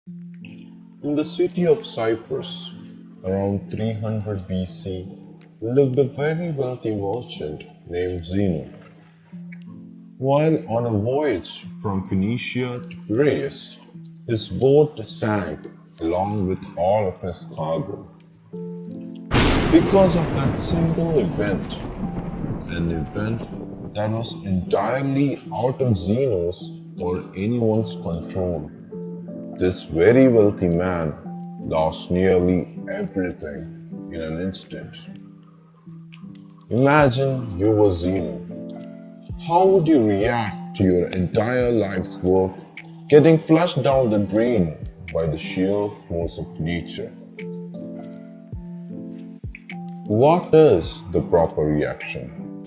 In the city of Cyprus, around 300 BC, lived a very wealthy merchant named Zeno. While on a voyage from Phoenicia to Piraeus, his boat sank along with all of his cargo. Because of that single event, an event that was entirely out of Zeno's or anyone's control, this very wealthy man lost nearly everything in an instant. Imagine you were Zeno. How would you react to your entire life's work getting flushed down the drain by the sheer force of nature? What is the proper reaction?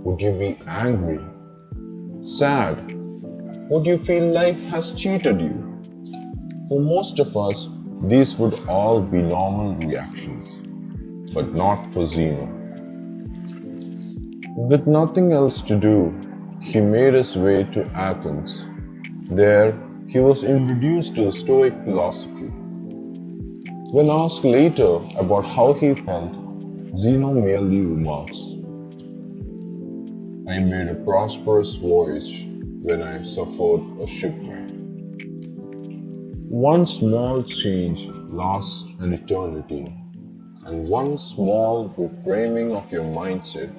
Would you be angry, sad? Would you feel life has cheated you? For most of us, these would all be normal reactions, but not for Zeno. With nothing else to do, he made his way to Athens. There, he was introduced to Stoic philosophy. When asked later about how he felt, Zeno merely remarks, I made a prosperous voyage when I suffered a shipwreck. One small change lasts an eternity, and one small reframing of your mindset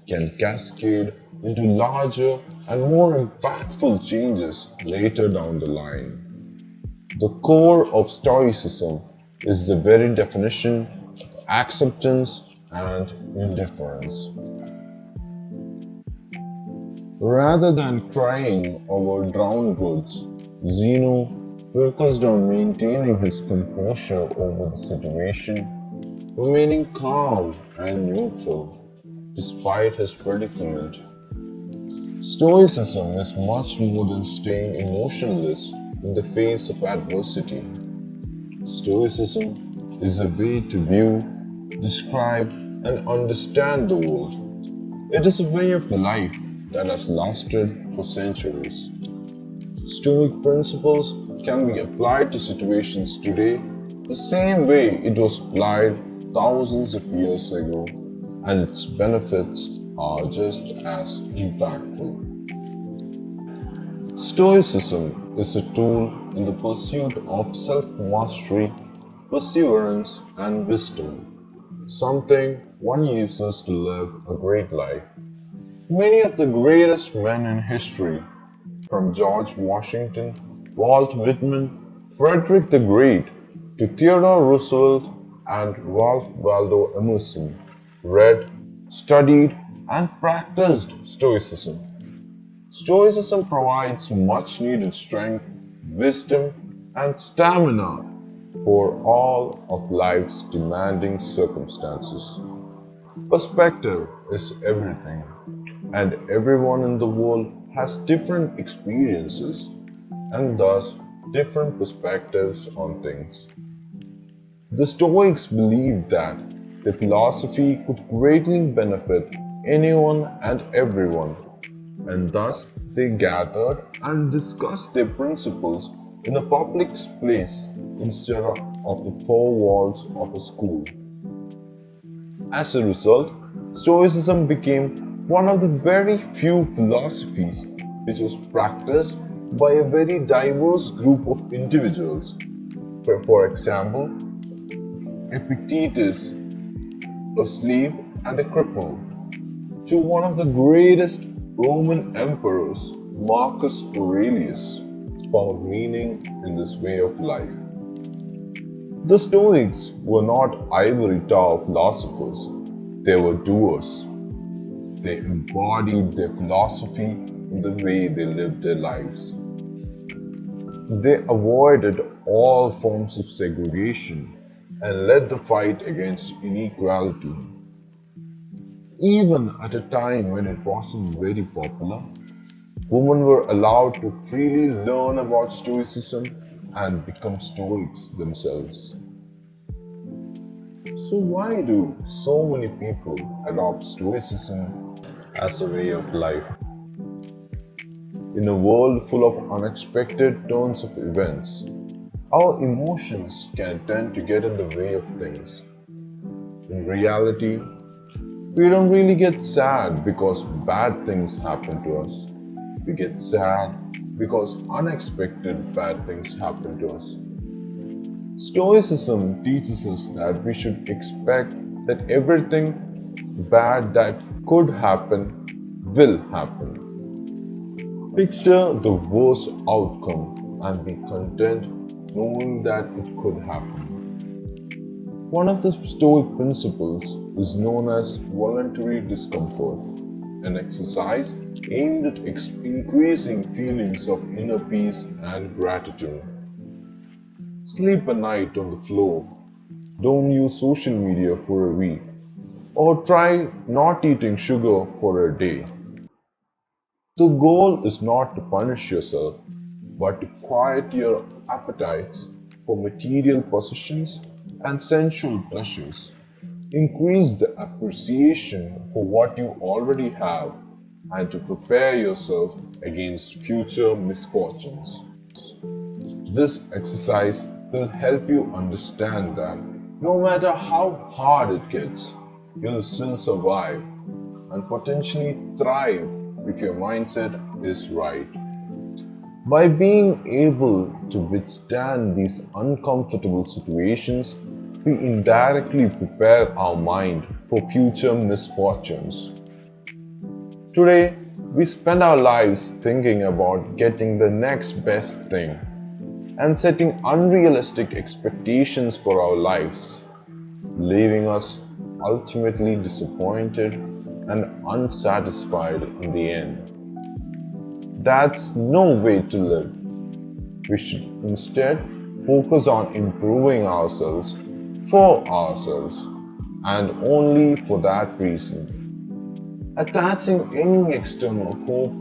can cascade into larger and more impactful changes later down the line. The core of Stoicism is the very definition of acceptance and indifference. Rather than crying over drowned goods, Zeno focused on maintaining his composure over the situation, remaining calm and neutral despite his predicament. Stoicism is much more than staying emotionless in the face of adversity. Stoicism is a way to view, describe, and understand the world. It is a way of life that has lasted for centuries. Stoic principles can be applied to situations today the same way it was applied thousands of years ago, and its benefits are just as impactful. Stoicism is a tool in the pursuit of self mastery, perseverance, and wisdom, something one uses to live a great life. Many of the greatest men in history, from George Washington, Walt Whitman, Frederick the Great, to Theodore Roosevelt and Ralph Waldo Emerson, read, studied, and practiced Stoicism. Stoicism provides much needed strength, wisdom, and stamina for all of life's demanding circumstances. Perspective is everything, and everyone in the world has different experiences and thus different perspectives on things. The Stoics believed that the philosophy could greatly benefit anyone and everyone, and thus they gathered and discussed their principles in a public place instead of the four walls of a school. As a result, Stoicism became one of the very few philosophies which was practiced by a very diverse group of individuals. For example, Epictetus, a slave and a cripple, to one of the greatest Roman emperors, Marcus Aurelius, found meaning in this way of life. The Stoics were not ivory tower philosophers, they were doers. They embodied their philosophy in the way they lived their lives. They avoided all forms of segregation and led the fight against inequality. Even at a time when it wasn't very popular, women were allowed to freely learn about Stoicism and become Stoics themselves. So why do so many people adopt Stoicism as a way of life? In a world full of unexpected turns of events, Our emotions can tend to get in the way of things. In reality, we don't really get sad because bad things happen to us. We get sad because unexpected bad things happen to us. Stoicism teaches us that we should expect that everything bad that could happen will happen. Picture the worst outcome and be content knowing that it could happen. One of the Stoic principles is known as voluntary discomfort, an exercise aimed at increasing feelings of inner peace and gratitude. Sleep a night on the floor. Don't use social media for a week. Or try not eating sugar for a day. The goal is not to punish yourself, but to quiet your appetites for material possessions and sensual pleasures. Increase the appreciation for what you already have and to prepare yourself against future misfortunes. This exercise will help you understand that no matter how hard it gets, you'll still survive and potentially thrive if your mindset is right. By being able to withstand these uncomfortable situations, we indirectly prepare our mind for future misfortunes. Today, we spend our lives thinking about getting the next best thing and setting unrealistic expectations for our lives, leaving us ultimately disappointed and unsatisfied in the end. That's no way to live. We should instead focus on improving ourselves for ourselves and only for that reason. Attaching any external hope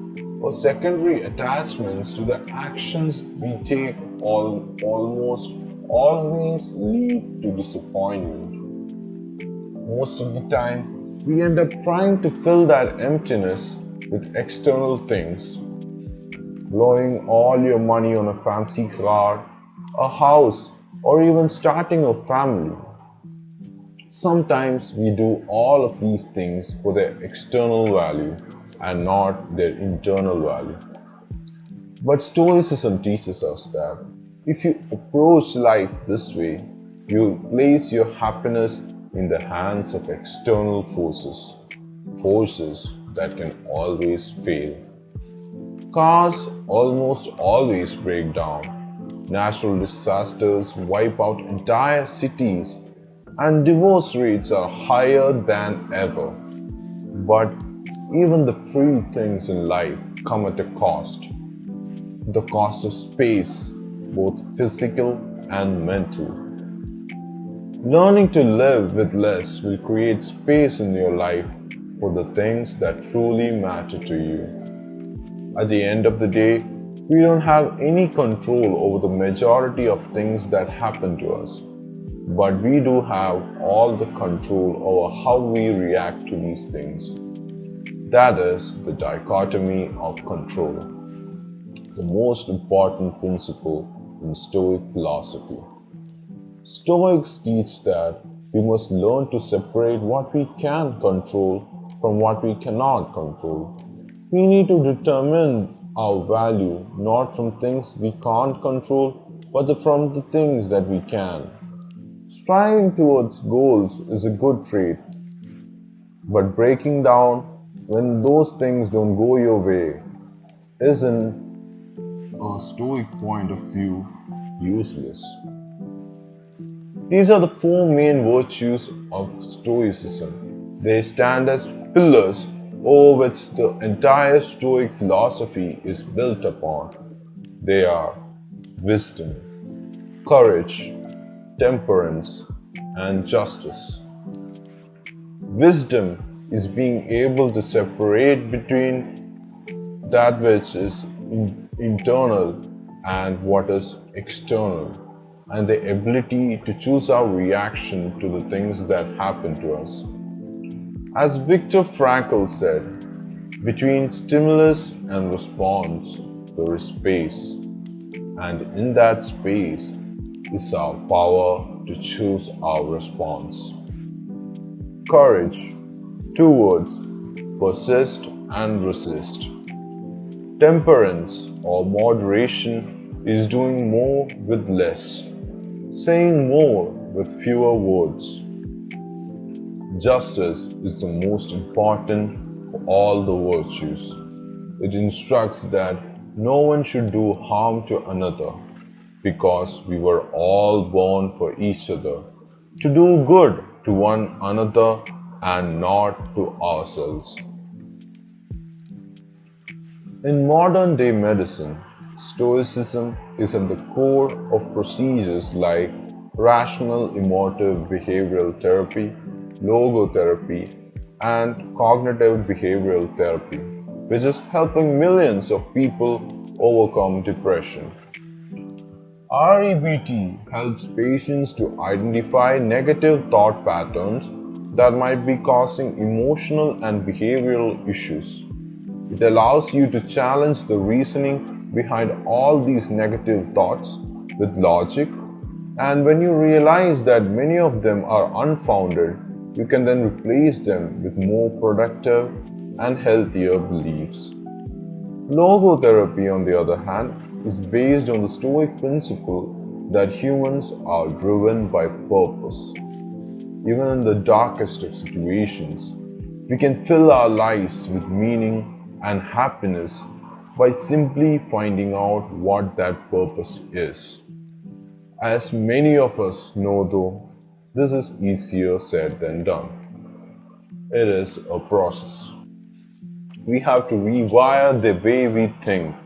or secondary attachments to the actions we take almost always lead to disappointment. Most of the time, we end up trying to fill that emptiness with external things, blowing all your money on a fancy car, a house, or even starting a family. Sometimes we do all of these things for their external value and not their internal value. But Stoicism teaches us that if you approach life this way, you place your happiness in the hands of external forces, forces that can always fail. Cars almost always break down. Natural disasters wipe out entire cities and divorce rates are higher than ever. But even the free things in life come at a cost. The cost of space, both physical and mental. Learning to live with less will create space in your life for the things that truly matter to you. At the end of the day, we don't have any control over the majority of things that happen to us. But we do have all the control over how we react to these things. That is the dichotomy of control, the most important principle in Stoic philosophy. Stoics teach that we must learn to separate what we can control from what we cannot control. We need to determine our value not from things we can't control, but from the things that we can. Striving towards goals is a good trait, but breaking down when those things don't go your way is, in a Stoic point of view, useless. These are the four main virtues of Stoicism. They stand as pillars over which the entire Stoic philosophy is built upon. They are wisdom, courage, temperance, and justice. Wisdom is being able to separate between that which is internal and what is external, and the ability to choose our reaction to the things that happen to us. As Viktor Frankl said, between stimulus and response, there is space, and in that space, is our power to choose our response. Courage. Two words: persist and resist. Temperance or moderation is doing more with less, saying more with fewer words. Justice is the most important of all the virtues. It instructs that no one should do harm to another, because we were all born for each other, to do good to one another and not to ourselves. In modern day medicine, Stoicism is at the core of procedures like rational emotive behavioral therapy, logotherapy, and cognitive behavioral therapy, which is helping millions of people overcome depression. REBT helps patients to identify negative thought patterns that might be causing emotional and behavioral issues. It allows you to challenge the reasoning behind all these negative thoughts with logic, and when you realize that many of them are unfounded, you can then replace them with more productive and healthier beliefs. Logotherapy, on the other hand, is based on the Stoic principle that humans are driven by purpose. Even in the darkest of situations, we can fill our lives with meaning and happiness by simply finding out what that purpose is. As many of us know, though, this is easier said than done. It is a process. We have to rewire the way we think.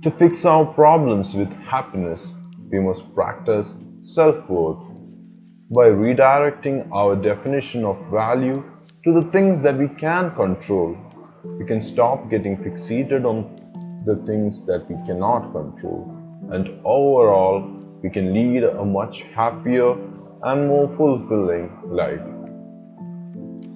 To fix our problems with happiness, we must practice self-worth. By redirecting our definition of value to the things that we can control, we can stop getting fixated on the things that we cannot control, and overall, we can lead a much happier and more fulfilling life.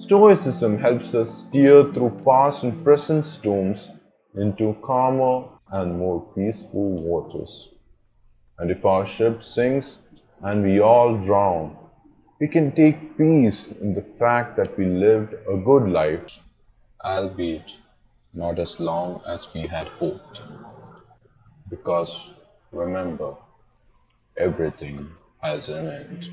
Stoicism helps us steer through past and present storms into calmer and more peaceful waters. And if our ship sinks and we all drown, we can take peace in the fact that we lived a good life, albeit not as long as we had hoped. Because remember, everything has an end.